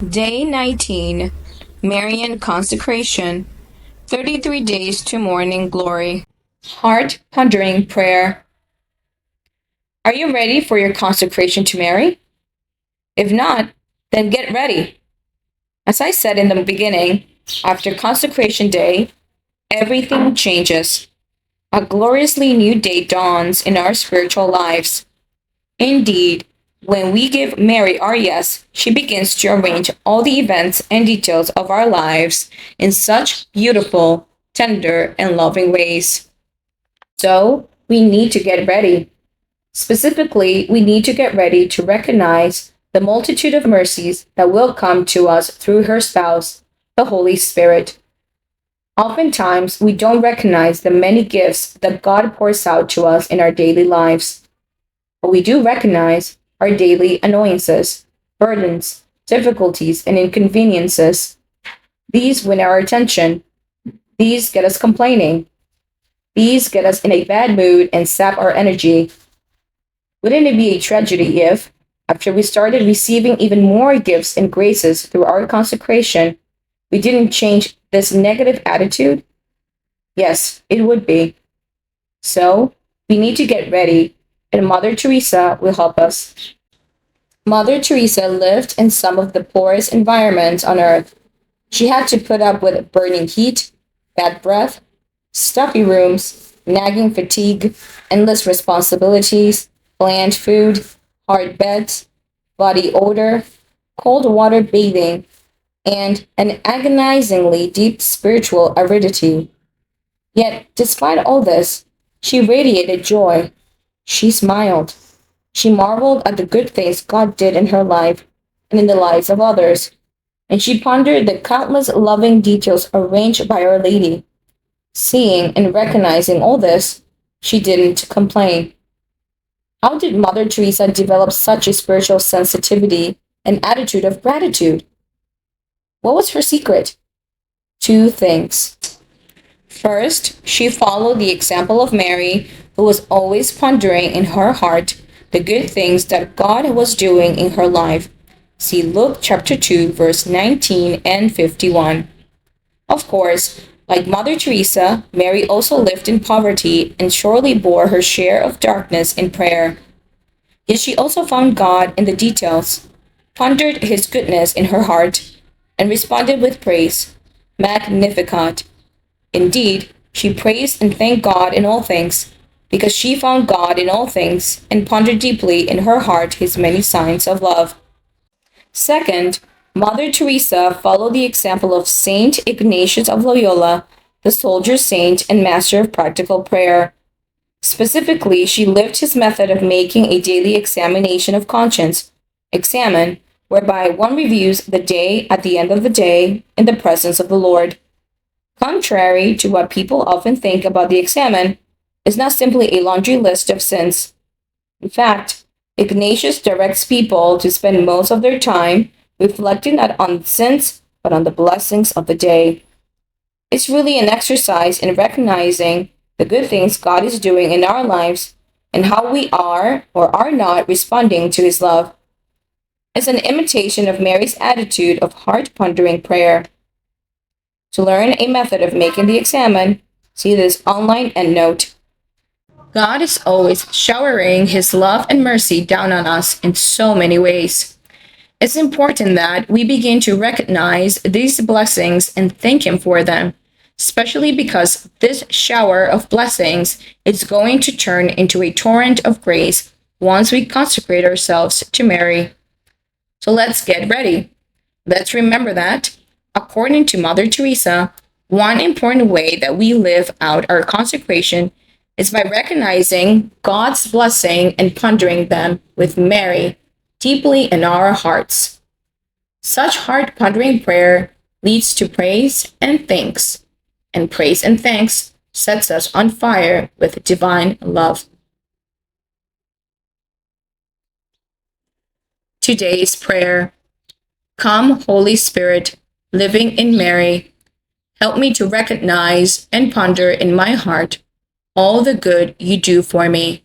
Day 19, Marian Consecration, 33 Days to Morning Glory. Heart Pondering Prayer. Are you ready for your consecration to Mary? If not, then get ready. As I said in the beginning, after Consecration Day, everything changes. A gloriously new day dawns in our spiritual lives. Indeed, when we give Mary our yes, she begins to arrange all the events and details of our lives in such beautiful, tender, and loving ways. So, we need to get ready. Specifically, we need to get ready to recognize the multitude of mercies that will come to us through her spouse, the Holy Spirit. Oftentimes, we don't recognize the many gifts that God pours out to us in our daily lives. But we do recognize our daily annoyances, burdens, difficulties, and inconveniences. These win our attention. These get us complaining. These get us in a bad mood and sap our energy. Wouldn't it be a tragedy if, after we started receiving even more gifts and graces through our consecration, we didn't change this negative attitude? Yes, it would be. So, we need to get ready, and Mother Teresa will help us. Mother Teresa lived in some of the poorest environments on earth. She had to put up with burning heat, bad breath, stuffy rooms, nagging fatigue, endless responsibilities, bland food, hard beds, body odor, cold water bathing, and an agonizingly deep spiritual aridity. Yet, despite all this, she radiated joy. She smiled. She marveled at the good things God did in her life and in the lives of others, and she pondered the countless loving details arranged by Our Lady. Seeing and recognizing all this, she didn't complain. How did Mother Teresa develop such a spiritual sensitivity and attitude of gratitude? What was her secret? Two things. First, she followed the example of Mary, who was always pondering in her heart the good things that God was doing in her life. See Luke chapter 2, verse 19 and 51. Of course, like Mother Teresa, Mary also lived in poverty and surely bore her share of darkness in prayer. Yet she also found God in the details, pondered his goodness in her heart, and responded with praise. Magnificat. Indeed, she praised and thanked God in all things, because she found God in all things and pondered deeply in her heart his many signs of love. Second, Mother Teresa followed the example of Saint Ignatius of Loyola, the soldier saint and master of practical prayer. Specifically, she lived his method of making a daily examination of conscience, examine, whereby one reviews the day at the end of the day in the presence of the Lord. Contrary to what people often think about the examen, is not simply a laundry list of sins. In fact, Ignatius directs people to spend most of their time reflecting not on sins, but on the blessings of the day. It's really an exercise in recognizing the good things God is doing in our lives and how we are or are not responding to his love. It's an imitation of Mary's attitude of heart-pondering prayer. To learn a method of making the examen, see this online endnote. God is always showering his love and mercy down on us in so many ways. It's important that we begin to recognize these blessings and thank him for them, especially because this shower of blessings is going to turn into a torrent of grace once we consecrate ourselves to Mary. So let's get ready. Let's remember that, according to Mother Teresa, one important way that we live out our consecration is by recognizing God's blessing and pondering them with Mary deeply in our hearts. Such heart-pondering prayer leads to praise and thanks, and praise and thanks sets us on fire with divine love. Today's prayer. Come, Holy Spirit, living in Mary, help me to recognize and ponder in my heart all the good you do for me.